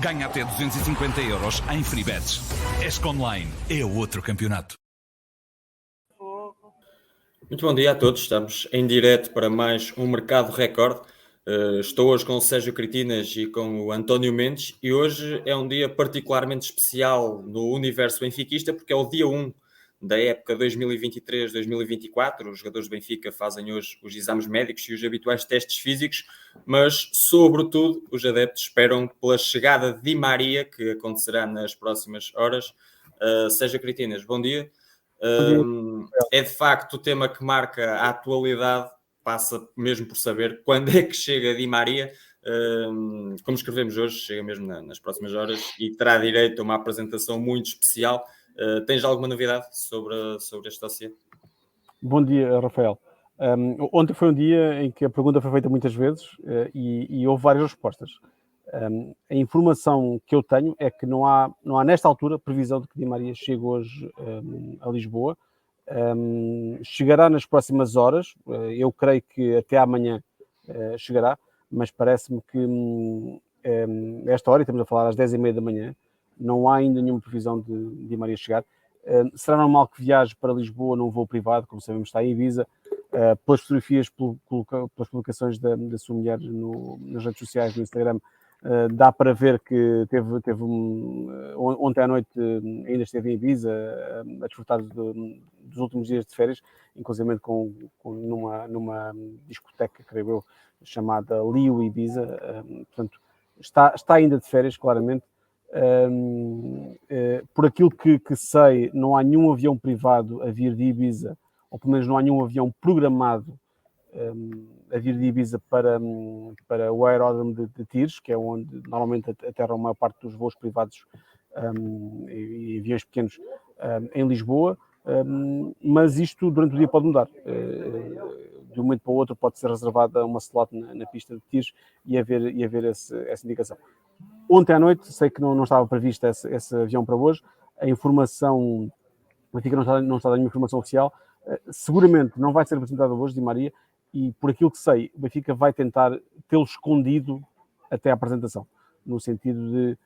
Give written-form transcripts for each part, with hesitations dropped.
Ganha até 250€ em free bets. ESC Online é outro campeonato. Muito bom dia a todos, estamos em direto para mais um Mercado Recorde. Estou hoje com o Sérgio Cretinas e com o António Mendes e hoje é um dia particularmente especial no universo benfiquista porque é o dia 1 da época 2023-2024. Os jogadores do Benfica fazem hoje os exames médicos e os habituais testes físicos, mas sobretudo os adeptos esperam pela chegada de Di Maria, que acontecerá nas próximas horas. Sérgio Cretinas, bom dia. É de facto o tema que marca a atualidade, passa mesmo por saber quando é que chega Di Maria. Como escrevemos hoje, chega mesmo nas próximas horas e terá direito a uma apresentação muito especial. Tens alguma novidade sobre este dossiê? Bom dia, Rafael. Ontem foi um dia em que a pergunta foi feita muitas vezes e houve várias respostas. A informação que eu tenho é que não há nesta altura previsão de que Di Maria chegue hoje a Lisboa. Chegará nas próximas horas, eu creio que até amanhã chegará, mas parece-me que esta hora, e estamos a falar às 10h30 da manhã, não há ainda nenhuma previsão de Di Maria chegar. Será normal que viaje para Lisboa num voo privado, como sabemos está em Ibiza, pelas fotografias, pelas publicações da sua mulher nas redes sociais, no Instagram, dá para ver que ontem à noite ainda esteve em Ibiza a desfrutar dos últimos dias de férias, inclusive numa discoteca, creio eu, chamada Liu Ibiza. Portanto, está ainda de férias, claramente. Por aquilo que sei, não há nenhum avião privado a vir de Ibiza, ou pelo menos não há nenhum avião programado a vir de Ibiza para o aeródromo de Tires, que é onde normalmente aterram a maior parte dos voos privados e aviões pequenos em Lisboa, mas isto durante o dia pode mudar. De um momento para o outro pode ser reservada uma slot na pista de Tires e haver essa indicação. Ontem à noite, sei que não estava previsto esse avião para hoje. A informação, o Benfica não está a dar nenhuma informação oficial. Seguramente não vai ser apresentado hoje, Di Maria, e por aquilo que sei, o Benfica vai tentar tê-lo escondido até a apresentação, no sentido de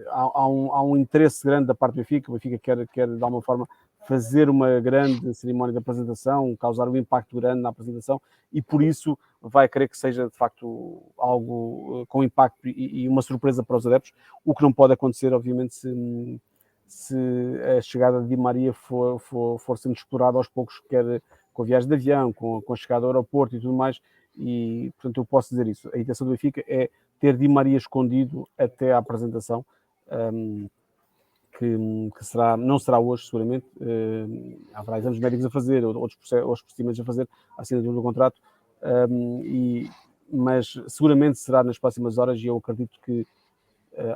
há um interesse grande da parte do Benfica. O Benfica quer de alguma forma fazer uma grande cerimónia de apresentação, causar um impacto grande na apresentação, e por isso vai querer que seja de facto algo com impacto e uma surpresa para os adeptos, o que não pode acontecer, obviamente, se a chegada de Di Maria for sendo explorada aos poucos, quer com a viagem de avião, com a chegada ao aeroporto e tudo mais, e portanto eu posso dizer isso. A intenção do Benfica é ter Di Maria escondido até à apresentação, que não será hoje, seguramente. Haverá exames médicos a fazer, outros procedimentos a fazer, a assinatura do contrato, mas seguramente será nas próximas horas, e eu acredito que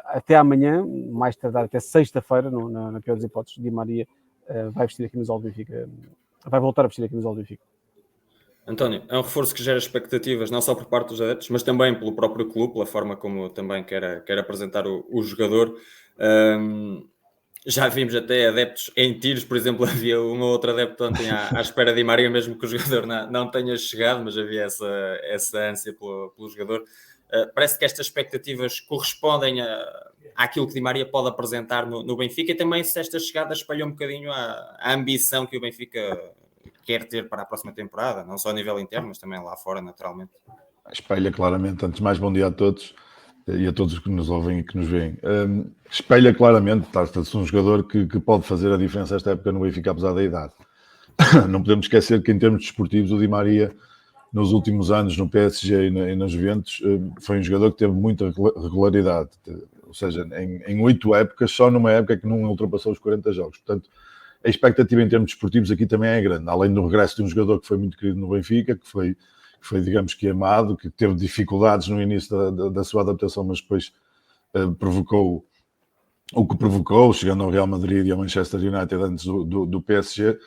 até amanhã, mais tardar até sexta-feira, na pior das hipóteses, Di Maria vai vestir a camisola do Benfica, vai voltar a vestir a camisola do Benfica. António, é um reforço que gera expectativas não só por parte dos adeptos, mas também pelo próprio clube, pela forma como também quer apresentar o jogador. Já vimos até adeptos em Tires, por exemplo, havia uma outra adepto ontem à espera de Di Maria, mesmo que o jogador não tenha chegado, mas havia essa ânsia pelo jogador. Parece que estas expectativas correspondem àquilo que Di Maria pode apresentar no Benfica, e também se esta chegada espalhou um bocadinho a ambição que o Benfica quer ter para a próxima temporada, não só a nível interno, mas também lá fora, naturalmente. Espelha claramente. Antes de mais, bom dia a todos e a todos que nos ouvem e que nos veem. Espelha claramente, trata-se de um jogador que pode fazer a diferença esta época no Benfica, apesar da idade. Não podemos esquecer que, em termos desportivos, o Di Maria, nos últimos anos, no PSG e na Juventus, foi um jogador que teve muita regularidade. Ou seja, em 8 épocas, só numa época que não ultrapassou os 40 jogos. Portanto, a expectativa em termos desportivos aqui também é grande. Além do regresso de um jogador que foi muito querido no Benfica, que foi digamos que amado, que teve dificuldades no início da sua adaptação, mas depois provocou o que provocou, chegando ao Real Madrid e ao Manchester United antes do PSG.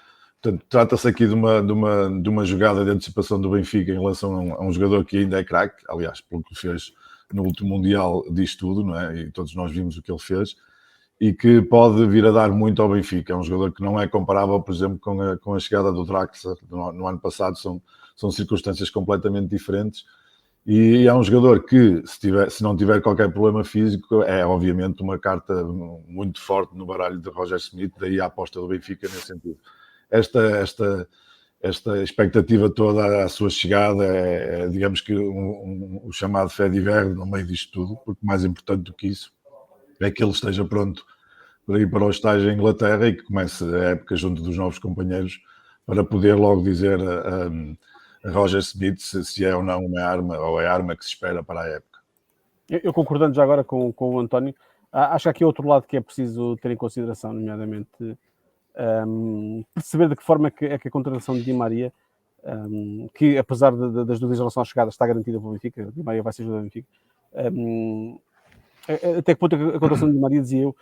Portanto, trata-se aqui de uma jogada de antecipação do Benfica em relação a um jogador que ainda é craque, aliás, pelo que fez no último Mundial diz tudo, não é? E todos nós vimos o que ele fez, e que pode vir a dar muito ao Benfica. É um jogador que não é comparável, por exemplo, com a chegada do Draxler no ano passado. São circunstâncias completamente diferentes, E é um jogador que, se não tiver qualquer problema físico, é obviamente uma carta muito forte no baralho de Roger Smith, daí a aposta do Benfica nesse sentido. Esta expectativa toda à sua chegada é digamos que o chamado Fede Verde no meio disto tudo, porque mais importante do que isso é que ele esteja pronto para ir para o estágio em Inglaterra e que comece a época junto dos novos companheiros para poder logo dizer a Roger Smith se é ou não uma arma, ou é a arma que se espera para a época. Eu concordando já agora com o António, acho que há aqui outro lado que é preciso ter em consideração, nomeadamente perceber de que forma é que a contratação de Di Maria, que apesar das dúvidas em relação à chegada, está garantida para o Benfica, Di Maria vai ser ajudado do Benfica, até que ponto a contratação de Di Maria, dizia eu,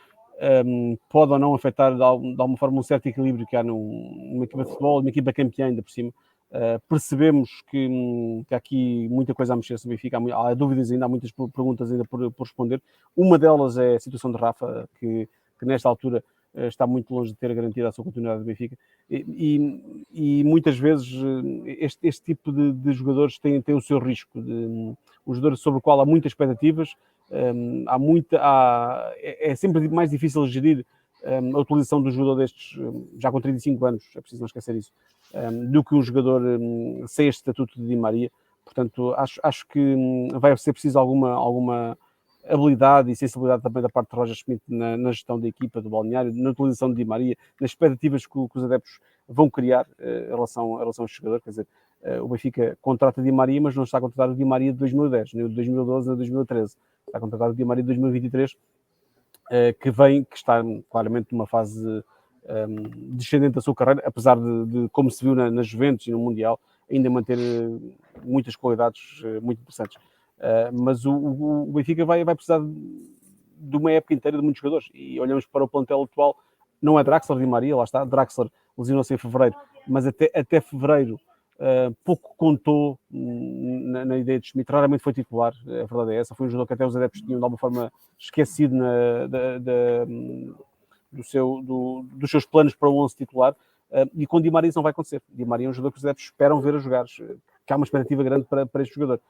pode ou não afetar de alguma forma um certo equilíbrio que há numa equipa de futebol, numa equipa campeã ainda por cima. Percebemos que há aqui muita coisa a mexer-se no Benfica, há dúvidas ainda, há muitas perguntas ainda por responder. Uma delas é a situação de Rafa, que nesta altura está muito longe de ter garantido a sua continuidade do Benfica, e muitas vezes este tipo de jogadores tem o seu risco, um jogador sobre o qual há muitas expectativas, é sempre mais difícil gerir a utilização do jogador destes, já com 35 anos, é preciso não esquecer isso, do que um jogador sem este estatuto de Di Maria. Portanto, acho que vai ser preciso alguma habilidade e sensibilidade também da parte de Roger Schmidt na gestão da equipa do balneário, na utilização de Di Maria, nas expectativas que os adeptos vão criar em relação a este jogador. Quer dizer, o Benfica contrata Di Maria, mas não está a contratar o Di Maria de 2010, nem o de 2012, nem o de 2013. Está a contratar o Di Maria de 2023, que está claramente numa fase descendente da sua carreira, apesar de como se viu na Juventus e no Mundial, ainda manter muitas qualidades muito interessantes. Mas o Benfica vai precisar de uma época inteira de muitos jogadores, e olhamos para o plantel atual, não é Draxler, Di Maria, lá está, Draxler lesionou-se em fevereiro, mas até fevereiro pouco contou na ideia de Schmidt, raramente foi titular, a verdade é essa, foi um jogador que até os adeptos tinham de alguma forma esquecido dos seus planos para o 11 titular, e com Di Maria isso não vai acontecer. Di Maria é um jogador que os adeptos esperam ver a jogar, que há uma expectativa grande para este jogador.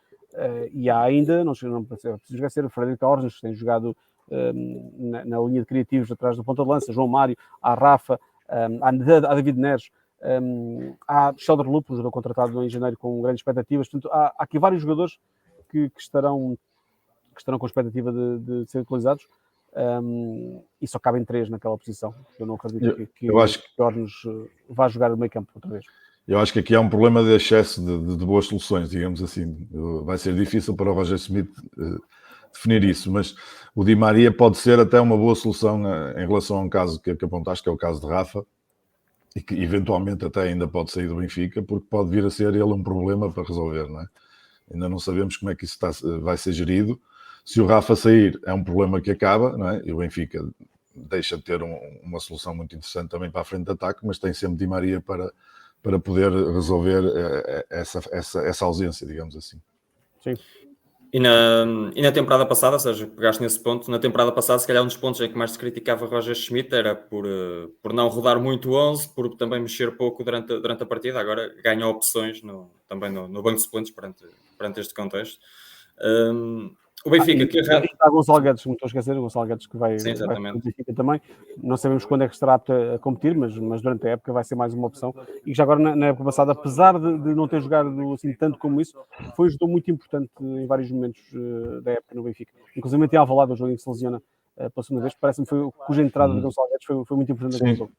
E há ainda, não preciso esquecer, o Frederico Ornes, que tem jogado na linha de criativos atrás do ponta de lança, João Mário, há Rafa, há David Neres, há Sheldon Lupo, um jogador contratado em janeiro com grandes expectativas. Portanto, há aqui vários jogadores que estarão com a expectativa de serem utilizados, e só cabem 3 naquela posição. Eu não acredito que Ornes vá jogar no meio campo outra vez. Eu acho que aqui há um problema de excesso de boas soluções, digamos assim. Vai ser difícil para o Roger Smith definir isso, mas o Di Maria pode ser até uma boa solução em relação a um caso que apontaste, que é o caso de Rafa, e que eventualmente até ainda pode sair do Benfica, porque pode vir a ser ele um problema para resolver, não é? Ainda não sabemos como é que isso vai ser gerido. Se o Rafa sair, é um problema que acaba, não é? E o Benfica deixa de ter uma solução muito interessante também para a frente de ataque, mas tem sempre Di Maria para poder resolver essa ausência, digamos assim. Sim. E na temporada passada, ou seja, pegaste nesse ponto, na temporada passada, se calhar um dos pontos em que mais se criticava Roger Schmidt era por não rodar muito o 11, por também mexer pouco durante a partida. Agora ganha opções também no banco de suplentes perante este contexto. O Benfica que está Gonçalo Guedes, não estou a esquecer, o Gonçalo Guedes que vai para o Benfica também. Não sabemos quando é que estará apto a competir, mas durante a época vai ser mais uma opção. E já agora na época passada, apesar de não ter jogado assim tanto como isso, foi um jogador muito importante em vários momentos da época no Benfica. Inclusive tem Alvalade, o jogo em que se lesiona pela segunda vez, parece-me cuja entrada de Gonçalo Guedes foi muito importante naquele jogo.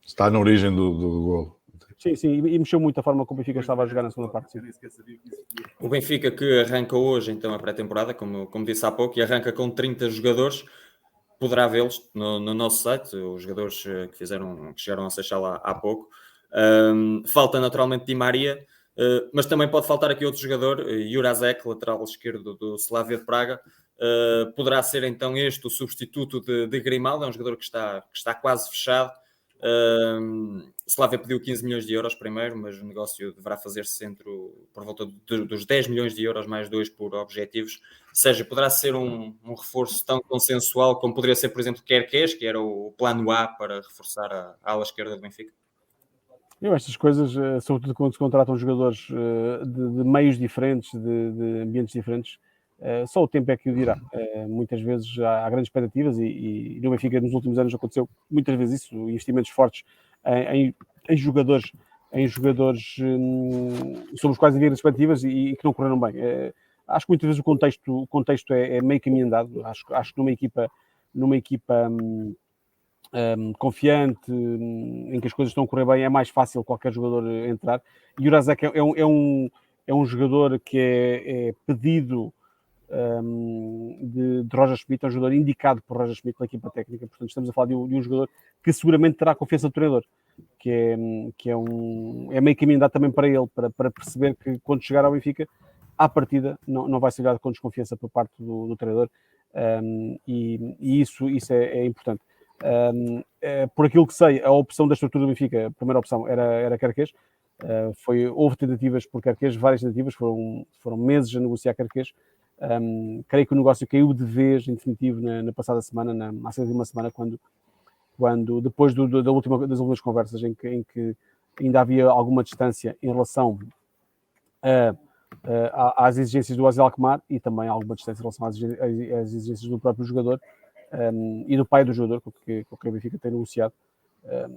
Está na origem do golo. Sim, e mexeu muito a forma como o Benfica estava a jogar na segunda parte. Sim. O Benfica que arranca hoje então a pré-temporada, como disse há pouco, e arranca com 30 jogadores, poderá vê-los no nosso site, os jogadores que chegaram a Seixal há pouco. Falta naturalmente Di Maria, mas também pode faltar aqui outro jogador, Jurasek, lateral esquerdo do Slavia de Praga. Poderá ser então este o substituto de Grimaldo, é um jogador que está quase fechado. Slavia pediu 15 milhões de euros primeiro, mas o negócio deverá fazer-se por volta dos 10 milhões de euros mais 2 por objetivos, ou seja, poderá ser um reforço tão consensual como poderia ser, por exemplo, Kerkez, que era o plano A para reforçar a ala esquerda do Benfica. Estas coisas, sobretudo quando se contratam jogadores de meios diferentes, de ambientes diferentes, só o tempo é que o dirá. Muitas vezes há grandes expectativas e no Benfica nos últimos anos aconteceu muitas vezes isso, investimentos fortes em jogadores, sobre os quais havia grandes expectativas e que não correram bem. Acho que muitas vezes o contexto é meio caminho andado. Acho que numa equipa confiante, em que as coisas estão a correr bem, é mais fácil qualquer jogador entrar. E o Jurasek é um jogador que é pedido de Roger Schmidt, é um jogador indicado por Roger Schmidt pela equipa técnica. Portanto, estamos a falar de um jogador que seguramente terá a confiança do treinador, que é meio caminho andado também para ele, para perceber que quando chegar ao Benfica, à partida, não vai ser olhado com desconfiança por parte do treinador, e isso é importante. Por aquilo que sei, a opção da estrutura do Benfica, a primeira opção era Carquês. Houve tentativas por Carquês, várias tentativas, foram meses a negociar Carquês. Creio que o negócio caiu de vez, em definitivo, na passada semana, há cerca de uma semana, quando depois das últimas conversas em que ainda havia alguma distância em relação às exigências do Aziz Alkmaar e também alguma distância em relação às exigências do próprio jogador e do pai do jogador, com que o Benfica tem negociado.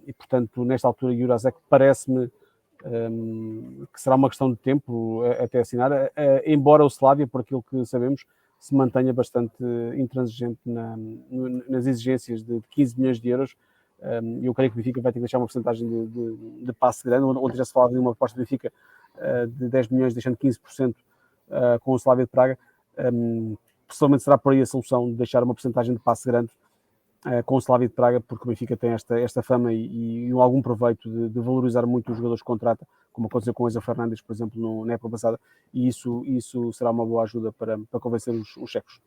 E, portanto, nesta altura, Jurasek parece-me que será uma questão de tempo até assinar, embora o Slavia, por aquilo que sabemos, se mantenha bastante intransigente nas exigências de 15 milhões de euros. Eu creio que o Benfica vai ter que deixar uma porcentagem de passe grande. Ontem já se falava de uma proposta do Benfica de 10 milhões, deixando 15% com o Slavia de Praga. Pessoalmente será por aí a solução de deixar uma porcentagem de passe grande com o Slavia de Praga, porque o Benfica tem esta fama e algum proveito de valorizar muito os jogadores que contrata, como aconteceu com o Enzo Fernandes, por exemplo, na época passada, e isso será uma boa ajuda para convencer os checos.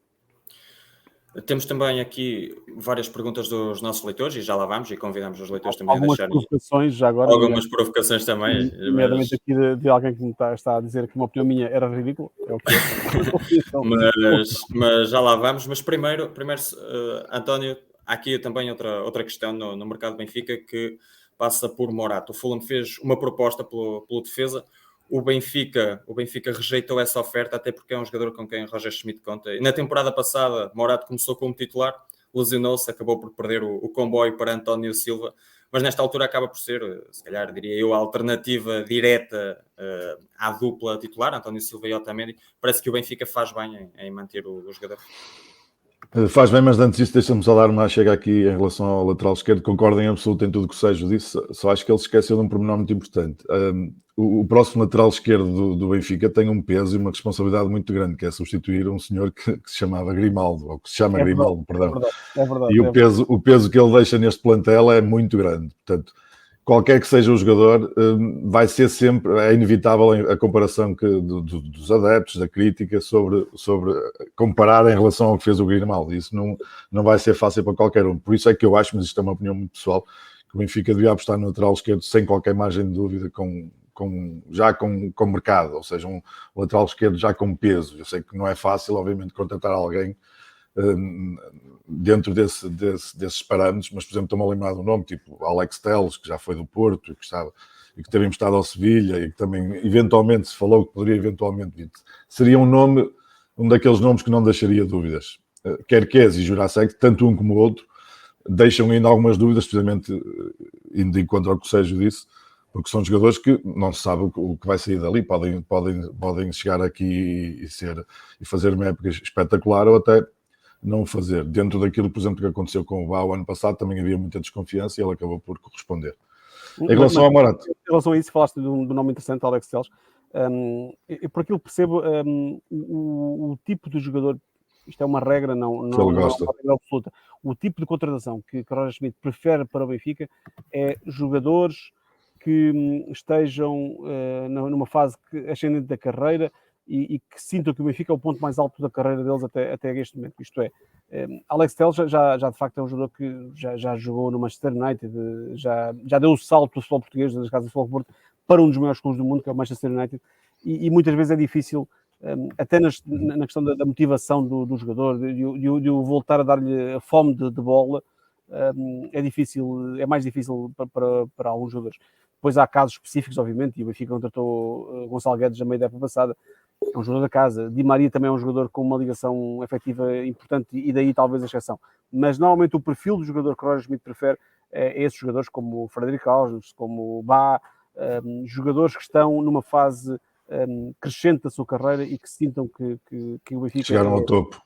Temos também aqui várias perguntas dos nossos leitores, e já lá vamos, e convidamos os leitores também algumas a deixarem provocações já agora. algumas provocações também. Nomeadamente aqui de alguém que me está a dizer que uma opinião minha era ridícula. É o que é. mas já lá vamos. Mas primeiro António, há aqui também outra questão no mercado Benfica que passa por Morato. O Fulham fez uma proposta pelo defesa. O Benfica rejeitou essa oferta, até porque é um jogador com quem Roger Schmidt conta. E na temporada passada, Morato começou como titular, lesionou-se, acabou por perder o comboio para António Silva, mas nesta altura acaba por ser, se calhar diria eu, a alternativa direta à dupla titular, António Silva e Otamendi. Parece que o Benfica faz bem em manter o jogador. Faz bem, mas antes disso deixa-me só dar uma chega aqui em relação ao lateral esquerdo. Concordo em absoluto em tudo o que o Sérgio disse, só acho que ele se esqueceu de um pormenor muito importante. O próximo lateral esquerdo do Benfica tem um peso e uma responsabilidade muito grande, que é substituir um senhor que se chamava Grimaldo, ou que se chama Grimaldo, perdão. É verdade. E o peso que ele deixa neste plantel é muito grande. Portanto, qualquer que seja o jogador, vai ser sempre, é inevitável a comparação dos adeptos, da crítica sobre comparar em relação ao que fez o Grimaldo. Isso não vai ser fácil para qualquer um. Por isso é que eu acho, mas isto é uma opinião muito pessoal, que o Benfica devia apostar no lateral esquerdo sem qualquer margem de dúvida, já com mercado, ou seja, um lateral esquerdo já com peso. Eu sei que não é fácil, obviamente, contratar alguém dentro desses parâmetros, mas, por exemplo, estou-me a lembrar de um nome tipo Alex Telles, que já foi do Porto e que teve emprestado ao Sevilha e que também eventualmente se falou que poderia eventualmente vir. Seria um daqueles nomes que não deixaria dúvidas. Kerkez e Jurasek, tanto um como o outro, deixam ainda algumas dúvidas, precisamente indo de encontro ao que o Sérgio disse, porque são jogadores que não se sabe o que vai sair dali, podem chegar aqui e fazer uma época espetacular ou até não fazer. Dentro daquilo, por exemplo, que aconteceu com o Bau ano passado, também havia muita desconfiança e ele acabou por corresponder. Em relação ao Morato. Em relação a isso, falaste de um nome interessante, Alex Telles. Por aquilo que percebo, o tipo de jogador, isto é uma regra, não é uma regra absoluta. O tipo de contratação que Roger Schmidt prefere para o Benfica é jogadores que estejam numa fase ascendente da carreira e que sintam que o Benfica é o ponto mais alto da carreira deles até este momento. Isto é, Alex Telles já de facto é um jogador que já jogou no Manchester United, já deu o salto do futebol português, das casas do futebol Porto, para um dos maiores clubes do mundo, que é o Manchester United, e muitas vezes é difícil, até na questão da motivação do jogador, de o voltar a dar-lhe a fome de bola, é difícil, é mais difícil para alguns jogadores. Depois há casos específicos, obviamente, e o Benfica contratou Gonçalo Guedes a meio da época passada, é um jogador da casa. Di Maria também é um jogador com uma ligação efetiva importante e daí talvez a exceção. Mas normalmente o perfil do jogador que o Roger Schmidt prefere é esses jogadores como o Frederico Alves, como o Bá, jogadores que estão numa fase crescente da sua carreira e que sintam que o Benfica... Chegaram ao topo.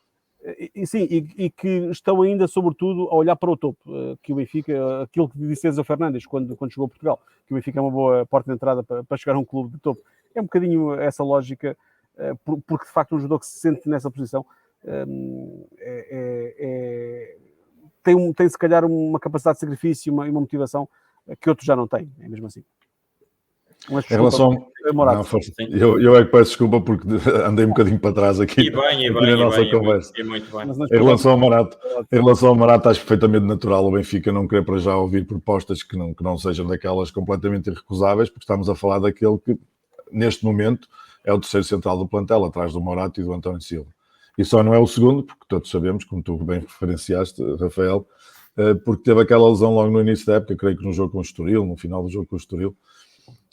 E que estão ainda, sobretudo, a olhar para o topo. Que o Benfica, aquilo que disse Enzo Fernandes quando chegou a Portugal, que o Benfica é uma boa porta de entrada para chegar a um clube de topo. É um bocadinho essa lógica, porque de facto um jogador que se sente nessa posição tem se calhar uma capacidade de sacrifício e uma motivação que outros já não têm, é mesmo assim. Mas, em relação eu é que peço desculpa porque andei um bocadinho para trás aqui na nossa conversa. Em relação ao Morato, acho perfeitamente natural o Benfica não querer para já ouvir propostas que não sejam daquelas completamente irrecusáveis, porque estamos a falar daquele que neste momento é o terceiro central do plantel, atrás do Morato e do António Silva. E só não é o segundo, porque todos sabemos, como tu bem referenciaste, Rafael, porque teve aquela lesão logo no início da época, creio que no jogo com o Estoril, no final do jogo com o Estoril,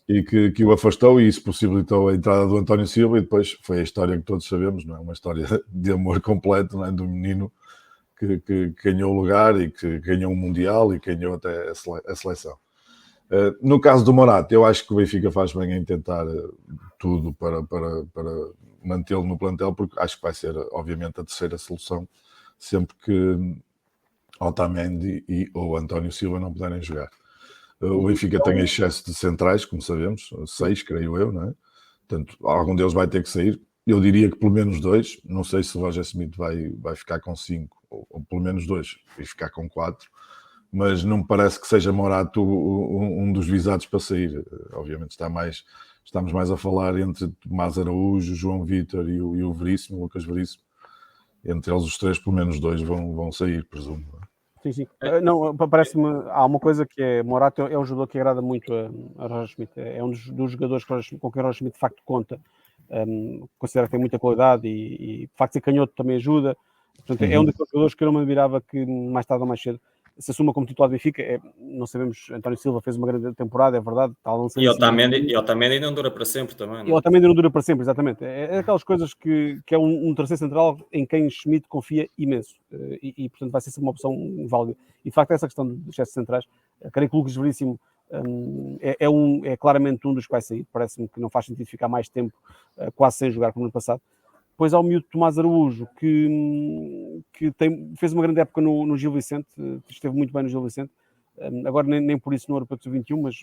e que o afastou, e isso possibilitou a entrada do António Silva, e depois foi a história que todos sabemos, não é? Uma história de amor completo, não é? Do menino que ganhou o lugar e que ganhou o Mundial e ganhou até a seleção. No caso do Morato, eu acho que o Benfica faz bem em tentar tudo para mantê-lo no plantel, porque acho que vai ser, obviamente, a terceira solução, sempre que Otamendi ou António Silva não puderem jogar. O Benfica tem excesso de centrais, como sabemos, 6, creio eu, não é? Portanto, algum deles vai ter que sair. Eu diria que pelo menos 2. Não sei se o Roger Schmidt vai ficar com 5, ou pelo menos 2, e ficar com 4. Mas não me parece que seja Morato um dos visados para sair. Obviamente estamos mais a falar entre Tomás Araújo, João Vítor e o Veríssimo, Lucas Veríssimo. Entre eles os 3, pelo menos 2 vão sair, presumo. Sim. Não, parece-me, há uma coisa que é, Morato é um jogador que agrada muito a Roger Schmidt, é um dos jogadores com quem o Roger Schmidt de facto conta, considera que tem muita qualidade e de facto ser canhoto também ajuda, portanto é um dos jogadores que eu não me admirava que mais tarde ou mais cedo se assuma como titular do Benfica. Não sabemos, António Silva fez uma grande temporada, é verdade. E Otamendi não dura para sempre também. Não? E Otamendi não dura para sempre, exatamente. É aquelas coisas que é um terceiro central em quem Schmidt confia imenso. E portanto vai ser sempre uma opção válida. E de facto essa questão dos excessos centrais, creio que o Lucas Veríssimo é claramente um dos que vai sair. Parece-me que não faz sentido ficar mais tempo quase sem jogar como no passado. Depois há o miúdo Tomás Araújo, que fez uma grande época no Gil Vicente, esteve muito bem no Gil Vicente, agora nem por isso no Europeu de 21, mas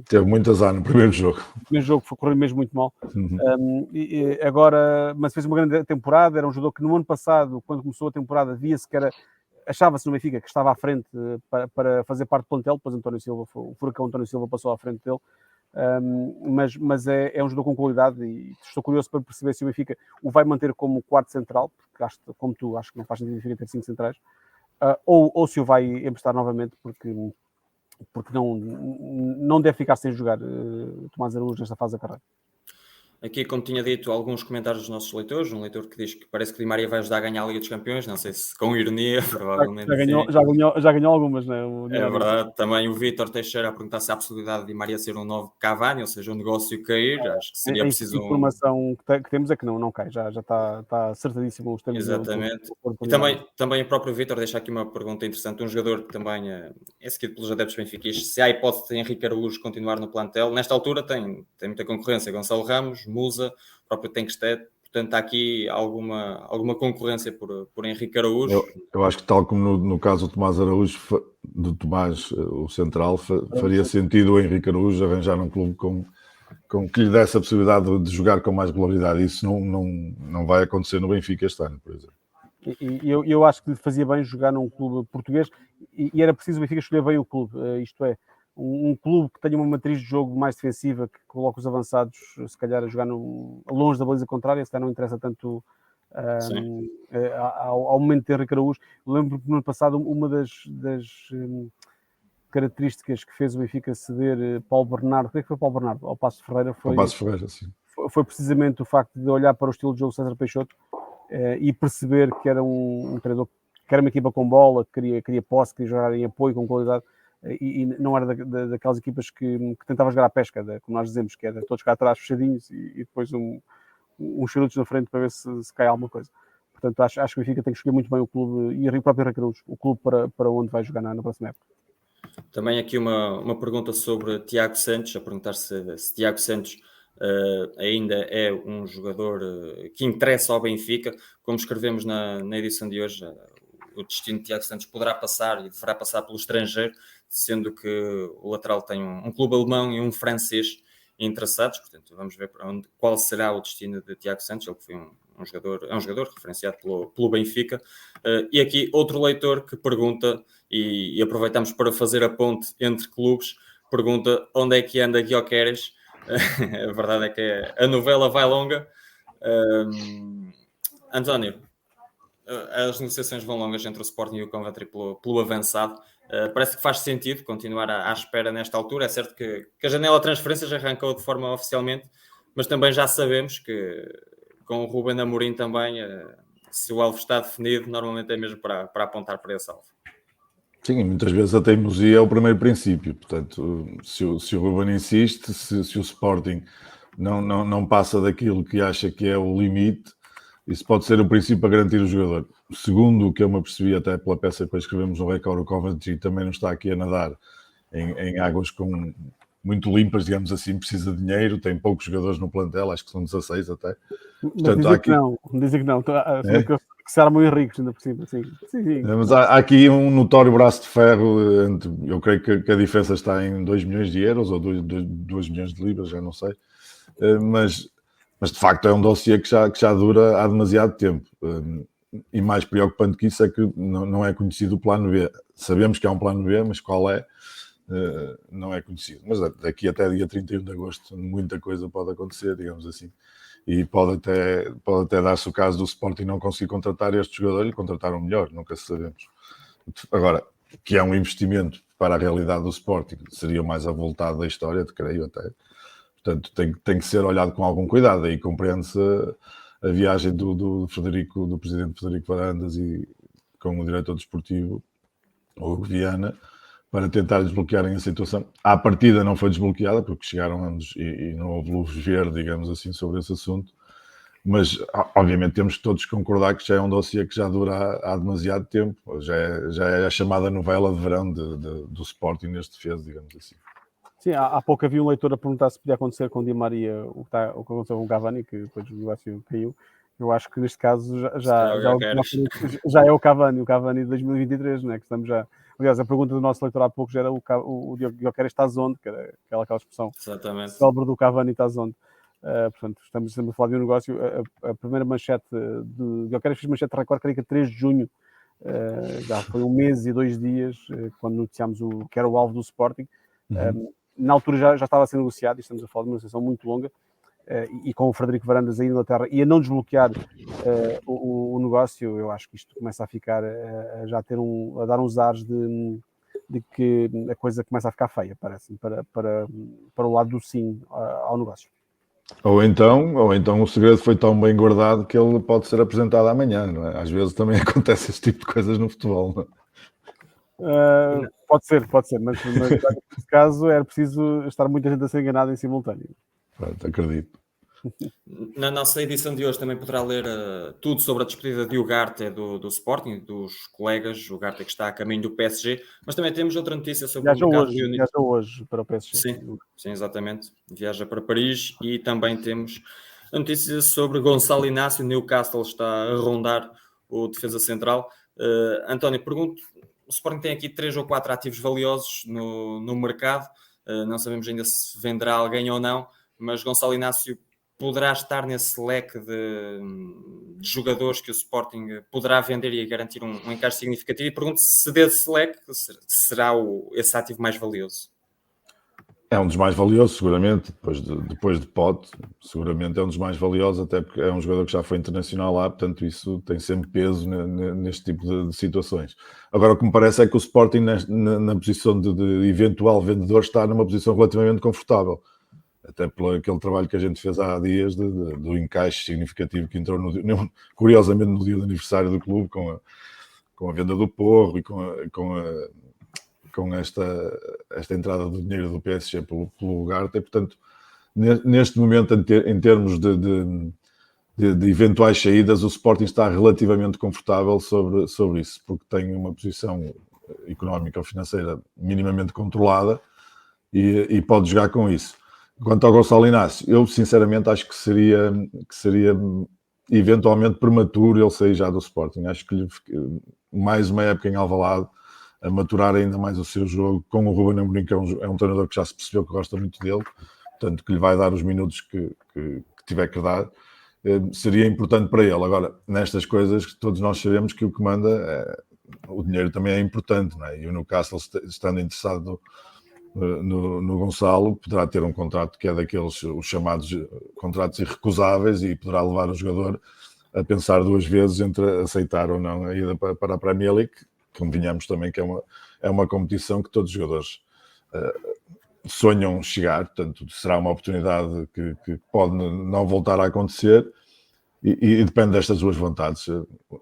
teve muito azar no primeiro jogo. O primeiro jogo foi correr mesmo muito mal. Mas fez uma grande temporada, era um jogador que no ano passado, quando começou a temporada, via-se que achava-se no Benfica que estava à frente para fazer parte do plantel, depois o furacão António Silva passou à frente dele. Mas é um jogador com qualidade e estou curioso para perceber se o Benfica o vai manter como quarto central, porque como tu, acho que não faz sentido o Benfica ter 5 centrais, ou se o vai emprestar novamente, porque não deve ficar sem jogar Tomás Araújo nesta fase da carreira. Aqui, como tinha dito, alguns comentários dos nossos leitores. Um leitor que diz que parece que Di Maria vai ajudar a ganhar a Liga dos Campeões. Não sei se com ironia, provavelmente. Já ganhou algumas, não é? É verdade. Também o Vítor Teixeira a perguntar se há a possibilidade de Di Maria ser um novo Cavani, ou seja, um negócio cair. Acho que seria preciso. A informação que temos é que não cai. Já está acertadíssimo os termos. Exatamente. E também o próprio Vítor deixa aqui uma pergunta interessante. Um jogador que também é seguido pelos adeptos benfiquistas. Se há hipótese de Henrique Araújo continuar no plantel, nesta altura tem muita concorrência. Gonçalo Ramos, Musa, o próprio Tenkstedt, portanto há aqui alguma concorrência por Henrique Araújo. Eu acho que tal como no caso do Tomás Araújo, do Tomás, o central, faria sentido o Henrique Araújo arranjar um clube com que lhe desse a possibilidade de jogar com mais regularidade. Isso não vai acontecer no Benfica este ano, por exemplo. E eu acho que lhe fazia bem jogar num clube português e era preciso o Benfica escolher bem o clube, isto é, um clube que tenha uma matriz de jogo mais defensiva, que coloque os avançados, se calhar, a jogar longe da baliza contrária, se calhar não interessa tanto ao momento de Henrique Araújo. Lembro que no ano passado uma das características que fez o Benfica ceder Paulo Bernardo, creio que foi Paulo Bernardo, ao Paços de Ferreira, foi precisamente o facto de olhar para o estilo de jogo de César Peixoto e perceber que era um treinador que era uma equipa com bola, que queria posse, queria jogar em apoio com qualidade, e não era daquelas equipas que tentava jogar à pesca, como nós dizemos, que era todos cá atrás fechadinhos e depois uns charutos na frente para ver se cai alguma coisa. Portanto, acho que o Benfica tem que escolher muito bem o clube e o próprio Recruz, o clube para onde vai jogar na próxima época. Também aqui uma pergunta sobre Tiago Santos, a perguntar se Tiago Santos ainda é um jogador que interessa ao Benfica. Como escrevemos na edição de hoje, o destino de Tiago Santos poderá passar e deverá passar pelo estrangeiro, sendo que o lateral tem um clube alemão e um francês interessados. Portanto, vamos ver qual será o destino de Tiago Santos, ele que foi um jogador referenciado pelo Benfica. E aqui outro leitor que pergunta, e aproveitamos para fazer a ponte entre clubes, pergunta onde é que anda Gyökeres. A verdade é que a novela vai longa. António, as negociações vão longas entre o Sporting e o Coventry pelo avançado. Parece que faz sentido continuar à espera nesta altura. É certo que a janela de transferências arrancou de forma oficialmente, mas também já sabemos que com o Ruben Amorim também, se o alvo está definido, normalmente é mesmo para apontar para esse alvo. Sim, muitas vezes a teimosia é o primeiro princípio. Portanto, se o Ruben insiste, se o Sporting não passa daquilo que acha que é o limite, isso pode ser o princípio para garantir o jogador. Segundo o que eu me apercebi até pela peça que escrevemos no Record, o Coventry também não está aqui a nadar em águas muito limpas, digamos assim, precisa de dinheiro, tem poucos jogadores no plantel, acho que são 16 até. Portanto, dizem que não. Que se armam ricos ainda por cima, sim. Mas há aqui um notório braço de ferro, eu creio que a diferença está em 2 milhões de euros ou 2 milhões de libras, já não sei, mas de facto é um dossiê que já dura há demasiado tempo. E mais preocupante que isso é que não é conhecido o plano B. Sabemos que há um plano B, mas qual é? Não é conhecido. Mas daqui até dia 31 de agosto muita coisa pode acontecer, digamos assim. E pode até dar-se o caso do Sporting não conseguir contratar este jogador e contratar um melhor, nunca sabemos. Agora, que é um investimento para a realidade do Sporting, seria o mais avultado da história, creio até. Portanto, tem que ser olhado com algum cuidado. Aí compreende-se a viagem do presidente Frederico Varandas e com o diretor desportivo, o Viana, para tentar desbloquearem a situação. À partida não foi desbloqueada, porque chegaram anos e não houve luz verde, digamos assim, sobre esse assunto. Mas, obviamente, temos que todos concordar que já é um dossiê que já dura há demasiado tempo. Já é a chamada novela de verão do Sporting neste defesa, digamos assim. Sim, há pouco havia um leitor a perguntar se podia acontecer com o Di Maria o que aconteceu com o Cavani, que depois o negócio caiu. Eu acho que neste caso já é o Cavani de 2023, né? Que estamos já. Aliás, a pergunta do nosso leitor há pouco já era o Gyökeres está onde, que era aquela expressão célebre do Cavani está onde. Portanto, estamos a falar de um negócio. A primeira manchete de Gyökeres fez manchete de Record, creio que a 3 de junho. Já foi 1 mês e 2 dias quando noticiámos que era o alvo do Sporting. Na altura já estava a ser negociado, e estamos a falar de uma negociação muito longa, e com o Frederico Varandas aí na Inglaterra, e a não desbloquear o negócio, eu acho que isto começa a ficar, a dar uns ares de que a coisa começa a ficar feia, parece-me, para o lado do sim ao negócio. Ou então o segredo foi tão bem guardado que ele pode ser apresentado amanhã, não é? Às vezes também acontece esse tipo de coisas no futebol, não é? Pode ser, mas nesse caso era preciso estar muita gente a ser enganada em simultâneo. Pronto, acredito. Na nossa edição de hoje também poderá ler tudo sobre a despedida de Ugarte do Sporting, dos colegas, o Ugarte que está a caminho do PSG, mas também temos outra notícia sobre o mercado de Viaja hoje para o PSG. Sim, exatamente. Viaja para Paris e também temos a notícia sobre Gonçalo Inácio. Newcastle está a rondar o defesa central. António, pergunto, o Sporting tem aqui 3 ou 4 ativos valiosos no mercado, não sabemos ainda se venderá alguém ou não, mas Gonçalo Inácio poderá estar nesse leque de jogadores que o Sporting poderá vender e garantir um encaixe significativo. E pergunto se desse leque será esse ativo mais valioso. É um dos mais valiosos, seguramente, depois de Pote, seguramente é um dos mais valiosos, até porque é um jogador que já foi internacional lá, portanto isso tem sempre peso neste tipo de situações. Agora, o que me parece é que o Sporting, na posição de eventual vendedor, está numa posição relativamente confortável, até pelo aquele trabalho que a gente fez há dias do encaixe significativo que entrou, curiosamente, no dia de aniversário do clube, a venda do Porro e com esta entrada do dinheiro do PSG pelo Ugarte. Portanto, neste momento, em termos de eventuais saídas, o Sporting está relativamente confortável sobre isso, porque tem uma posição económica ou financeira minimamente controlada e pode jogar com isso. Quanto ao Gonçalo Inácio, eu sinceramente acho que seria eventualmente prematuro ele sair já do Sporting. Acho que mais uma época em Alvalade, a maturar ainda mais o seu jogo, com o Ruben Amorim, que é um treinador que já se percebeu que gosta muito dele, portanto que lhe vai dar os minutos que tiver que dar, seria importante para ele. Agora, nestas coisas, todos nós sabemos que o que manda, o dinheiro também é importante, não é? E o Newcastle, estando interessado no Gonçalo, poderá ter um contrato que é daqueles, os chamados contratos irrecusáveis, e poderá levar o jogador a pensar duas vezes entre aceitar ou não a ida para a Premier League, que convenhamos também que é uma competição que todos os jogadores sonham chegar. Portanto, será uma oportunidade que pode não voltar a acontecer, e depende destas duas vontades.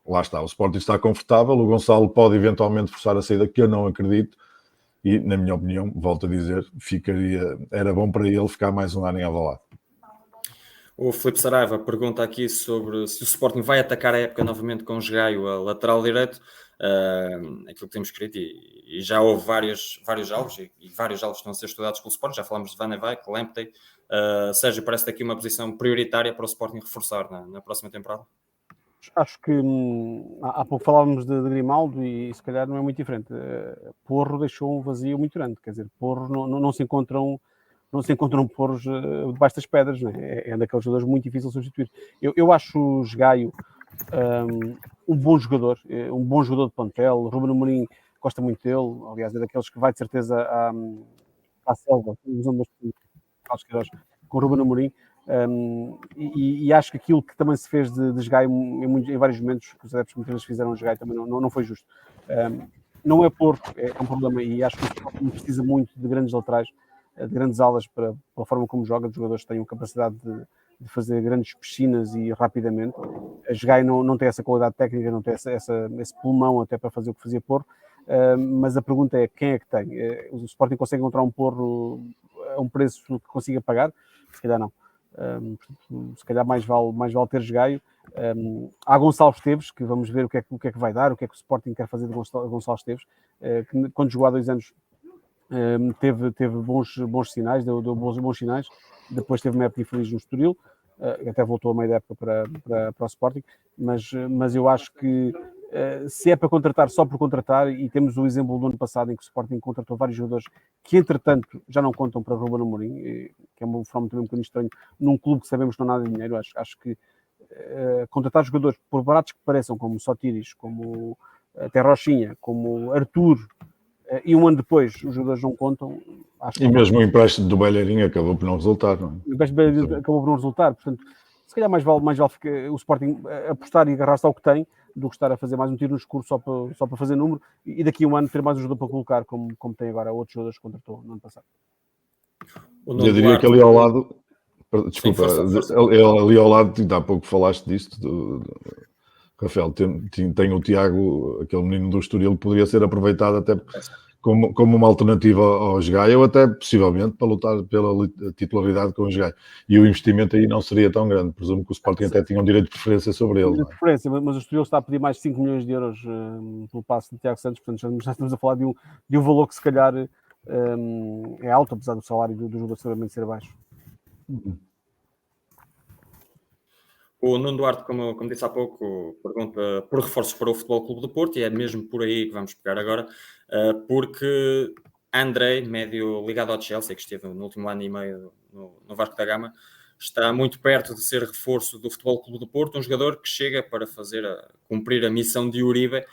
Lá está, o Sporting está confortável, o Gonçalo pode eventualmente forçar a saída, que eu não acredito. E, na minha opinião, volto a dizer, era bom para ele ficar mais um ano em Alvalade. O Filipe Saraiva pergunta aqui sobre se o Sporting vai atacar a época novamente com o Gaio a lateral direito. Aquilo que temos escrito, e já houve vários alvos, e vários alvos estão a ser estudados pelo Sporting. Já falámos de Van de Beek, Lamptey. Sérgio, parece aqui uma posição prioritária para o Sporting reforçar na próxima temporada? Acho que há pouco falávamos de Grimaldo, e se calhar não é muito diferente. Porro deixou um vazio muito grande, quer dizer, Porro não se encontram porros debaixo das pedras, não é? É daqueles jogadores muito difíceis de substituir. Eu acho o Gaio um bom jogador de plantel. O Ruben Amorim gosta muito dele, aliás, é daqueles que vai de certeza à selva, usando com o Ruben Amorim. E acho que aquilo que também se fez de Gaio em vários momentos, que os adeptos muitas vezes fizeram de Gaio, também não foi justo. Não é Porro, é um problema, e acho que o Sporting precisa muito de grandes laterais, de grandes alas, pela forma como joga, de jogadores que tenham capacidade de fazer grandes piscinas e rapidamente. A Gaio não tem essa qualidade técnica, não tem esse pulmão até para fazer o que fazia Porro, mas a pergunta é: quem é que tem? O Sporting consegue encontrar um Porro a um preço que consiga pagar? Se calhar não. Se calhar mais vale ter Gaio. Há Gonçalo Esteves, que vamos ver o que é que vai dar, o que é que o Sporting quer fazer de Gonçalo Esteves, que quando jogou há 2 anos teve bons sinais, deu bons sinais. Depois teve uma época infeliz no Estoril, até voltou a meio da época para o Sporting, mas eu acho que se é para contratar só por contratar, e temos o exemplo do ano passado em que o Sporting contratou vários jogadores que entretanto já não contam para Ruben Amorim, que é um fenómeno também um bocadinho estranho num clube que sabemos que não há nada de dinheiro. Acho que contratar jogadores, por baratos que pareçam, como Sotiris, como até Rochinha, como Arthur, e um ano depois os jogadores não contam. E mesmo o empréstimo do Belleirinho acabou por não resultar, não é? O empréstimo do Belleirinho acabou por não resultar, portanto, se calhar mais vale o Sporting apostar e agarrar-se ao que tem, do que estar a fazer mais um tiro no escuro só para fazer número, e daqui a um ano ter mais um jogador para colocar, como tem agora outros jogadores que contratou no ano passado. Eu diria que ali ao lado, desculpa, ali ao lado, ainda há pouco falaste disto, Rafael, tem o Tiago, aquele menino do Estoril, poderia ser aproveitado até como uma alternativa ao Gaio, ou até possivelmente para lutar pela titularidade com o Gaio. E o investimento aí não seria tão grande. Presumo que o Sporting até tinha um direito de preferência sobre ele. Mas o Estoril está a pedir mais de 5 milhões de euros pelo passe de Tiago Santos, portanto já estamos a falar de um valor que se calhar é alto, apesar do salário do jogador seguramente ser baixo. O Nuno Duarte, como disse há pouco, pergunta por reforços para o Futebol Clube do Porto, e é mesmo por aí que vamos pegar agora, porque André, médio ligado ao Chelsea, que esteve no último ano e meio no Vasco da Gama, está muito perto de ser reforço do Futebol Clube do Porto, um jogador que chega para cumprir a missão de Uribe.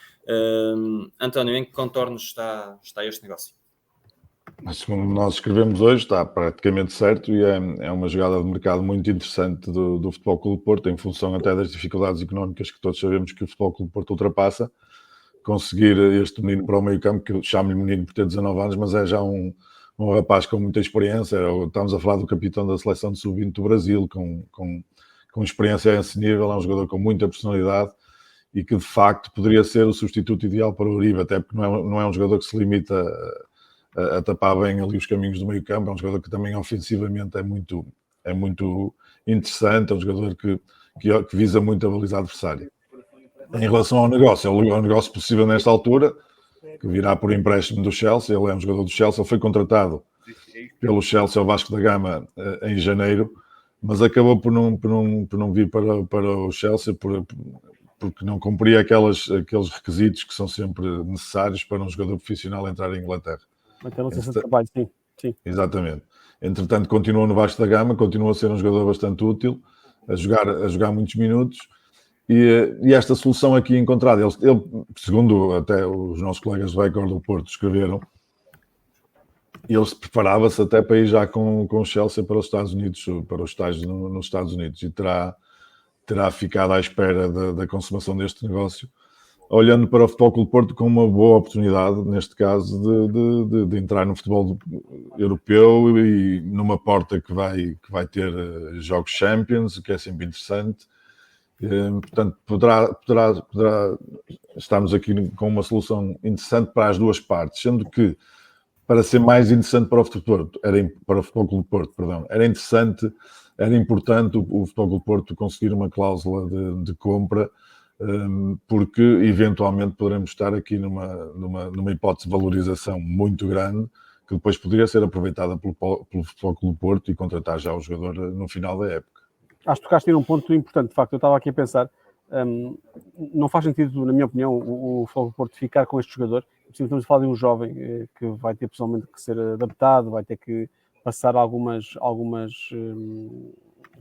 António, em que contornos está este negócio? Mas, como nós escrevemos hoje, está praticamente certo, e é uma jogada de mercado muito interessante do Futebol Clube do Porto, em função até das dificuldades económicas que todos sabemos que o Futebol Clube do Porto ultrapassa. Conseguir este menino para o meio campo, que eu chamo-lhe menino por ter 19 anos, mas é já um rapaz com muita experiência. Estamos a falar do capitão da seleção de sub-20 do Brasil, com experiência a esse nível. É um jogador com muita personalidade e que de facto poderia ser o substituto ideal para o Uribe, até porque não é um jogador que se limita a tapar bem ali os caminhos do meio campo, é um jogador que também ofensivamente é muito interessante, é um jogador que visa muito a baliza adversária. Em relação ao negócio, é um negócio possível nesta altura, que virá por empréstimo do Chelsea. Ele é um jogador do Chelsea, ele foi contratado pelo Chelsea ao Vasco da Gama em janeiro, mas acabou por não vir para o Chelsea porque não cumpria aqueles requisitos que são sempre necessários para um jogador profissional entrar em Inglaterra. Manter a licença de trabalho, sim. Exatamente. Entretanto, continua no Vasco da Gama, continua a ser um jogador bastante útil, a jogar muitos minutos. E esta solução aqui encontrada, ele, segundo até os nossos colegas do Record do Porto escreveram, ele preparava-se até para ir já com o Chelsea para os Estados Unidos, para os estágios nos Estados Unidos, e terá ficado à espera da consumação deste negócio, olhando para o Futebol Clube do Porto como uma boa oportunidade, neste caso, de entrar no futebol europeu e numa porta que vai ter jogos Champions, que é sempre interessante. Portanto, poderá estarmos aqui com uma solução interessante para as duas partes, sendo que, para ser mais interessante para o Futebol Clube do Porto, era importante o Futebol Clube do Porto conseguir uma cláusula de compra, porque eventualmente poderemos estar aqui numa hipótese de valorização muito grande, que depois poderia ser aproveitada pelo Futebol Clube do Porto e contratar já o jogador no final da época. Acho que tocaste num ponto importante, de facto. Eu estava aqui a pensar, não faz sentido, na minha opinião, o Futebol Clube do Porto ficar com este jogador. Estamos a falar de um jovem que vai ter pessoalmente que ser adaptado, vai ter que passar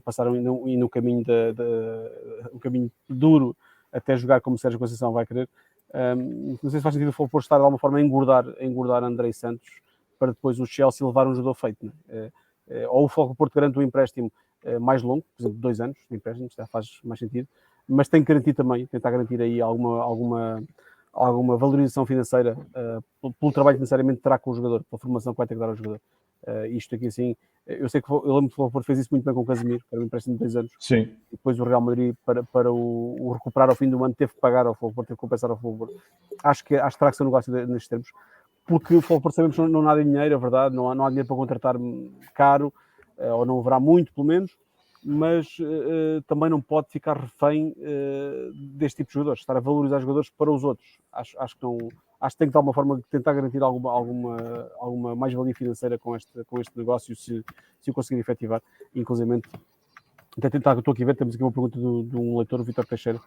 passar no caminho um caminho duro até jogar como Sérgio Conceição vai querer. Não sei se faz sentido o Futebol do Porto estar de alguma forma a engordar Andrei Santos para depois o Chelsea levar um jogador feito, né? Ou o Futebol do Porto garante um empréstimo mais longo, por exemplo, 2 anos de empréstimo, já faz mais sentido, mas tem que garantir também, tentar garantir aí alguma valorização financeira pelo trabalho que necessariamente terá com o jogador, pela formação que vai ter que dar ao jogador. Isto aqui assim, eu lembro que o Porto fez isso muito bem com o Casemiro, que era um empréstimo de 2 anos. Sim. E depois o Real Madrid, para o recuperar ao fim do ano, teve que pagar ao Porto, teve que compensar ao Porto. Acho que terá que ser um negócio nestes termos, porque o Porto sabemos que não há dinheiro, é verdade, não há dinheiro para contratar caro, ou não haverá muito, pelo menos, mas também não pode ficar refém deste tipo de jogadores, estar a valorizar jogadores para os outros. Acho que tem que de alguma forma tentar garantir alguma mais-valia financeira com este negócio, se o conseguir efetivar. Inclusive, até estou aqui a ver, temos aqui uma pergunta de um leitor, o Vítor Teixeira,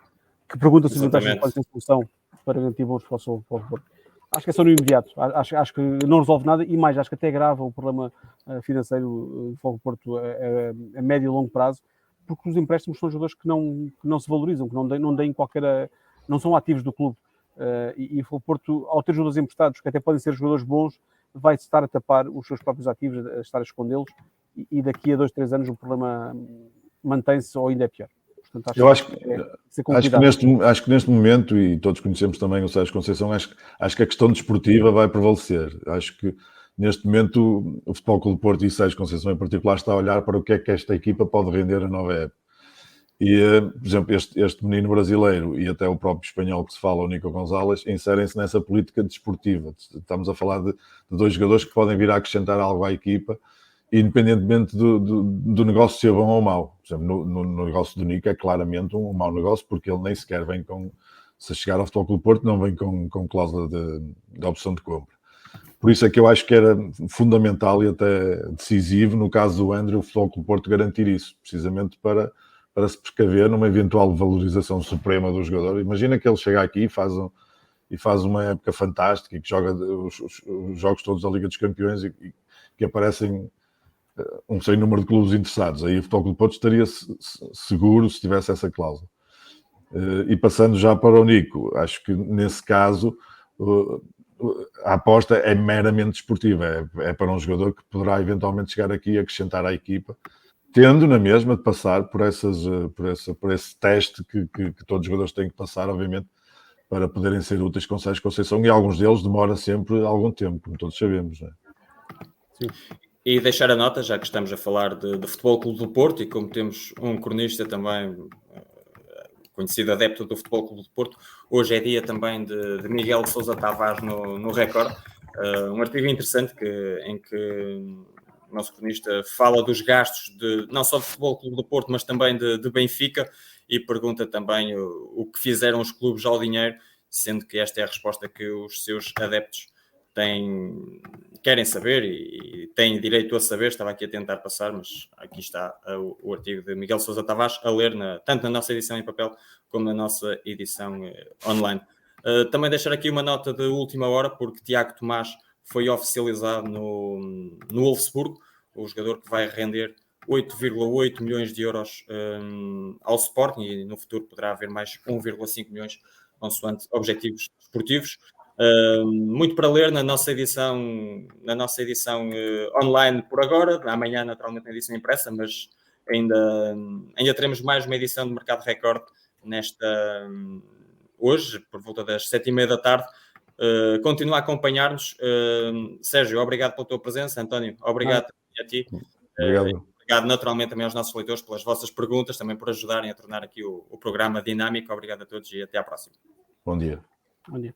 que pergunta se os empréstimos podem ter solução para garantir bons reforços ao Porto. Acho que é só no imediato. Acho que não resolve nada e mais, acho que até agrava o problema financeiro do Futebol do Porto a médio e longo prazo, porque os empréstimos são jogadores que não se valorizam, que não são ativos do clube. E o Futebol do Porto, ao ter jogadores emprestados, que até podem ser jogadores bons, vai estar a tapar os seus próprios ativos, a estar a escondê-los, e daqui a 2, 3 anos o problema mantém-se ou ainda é pior. Portanto, acho que neste momento, e todos conhecemos também o Sérgio Conceição, acho que a questão desportiva vai prevalecer. Acho que neste momento o Futebol Clube do Porto e o Sérgio Conceição em particular está a olhar para o que é que esta equipa pode render a nova época. E, por exemplo, este menino brasileiro e até o próprio espanhol que se fala, o Nico Gonzalez, inserem-se nessa política desportiva. Estamos a falar de 2 jogadores que podem vir a acrescentar algo à equipa, independentemente do negócio ser bom ou mau. Por exemplo, no negócio do Nico é claramente um mau negócio, porque ele nem sequer vem se chegar ao Futebol Clube do Porto, não vem com cláusula de opção de compra. Por isso é que eu acho que era fundamental e até decisivo, no caso do André, o Futebol Clube do Porto garantir isso, precisamente para se precaver numa eventual valorização suprema do jogador. Imagina que ele chega aqui e faz uma época fantástica e que joga os jogos todos da Liga dos Campeões e que aparecem um sem número de clubes interessados. Aí o Futebol Clube do Porto estaria seguro se tivesse essa cláusula. E passando já para o Nico, acho que nesse caso a aposta é meramente desportiva, é para um jogador que poderá eventualmente chegar aqui e acrescentar à equipa, tendo na mesma de passar por esse teste que todos os jogadores têm que passar, obviamente, para poderem ser úteis com Sérgio Conceição, e alguns deles demora sempre algum tempo, como todos sabemos, não é? Sim. E deixar a nota, já que estamos a falar de Futebol Clube do Porto, e como temos um cronista também conhecido adepto do Futebol Clube do Porto. Hoje é dia também de Miguel Sousa Tavares no Record. Um artigo interessante em que o nosso cronista fala dos gastos não só do Futebol Clube do Porto, mas também de Benfica, e pergunta também o que fizeram os clubes ao dinheiro, sendo que esta é a resposta que os seus adeptos querem saber e têm direito a saber. Estava aqui a tentar passar, mas aqui está o artigo de Miguel Sousa Tavares a ler, tanto na nossa edição em papel como na nossa edição online. Também deixar aqui uma nota de última hora, porque Tiago Tomás foi oficializado no Wolfsburgo, o jogador que vai render 8,8 milhões de euros ao Sporting, e no futuro poderá haver mais 1,5 milhões, consoante objetivos esportivos. Muito para ler na nossa edição online por agora. Amanhã, naturalmente, na edição impressa, mas ainda teremos mais uma edição do Mercado Record hoje, por volta das 7h30 da tarde. Continua a acompanhar-nos. Sérgio, obrigado pela tua presença. António, obrigado a ti. Obrigado. Obrigado naturalmente também aos nossos leitores pelas vossas perguntas, também por ajudarem a tornar aqui o programa dinâmico. Obrigado a todos e até à próxima. Bom dia. Bom dia.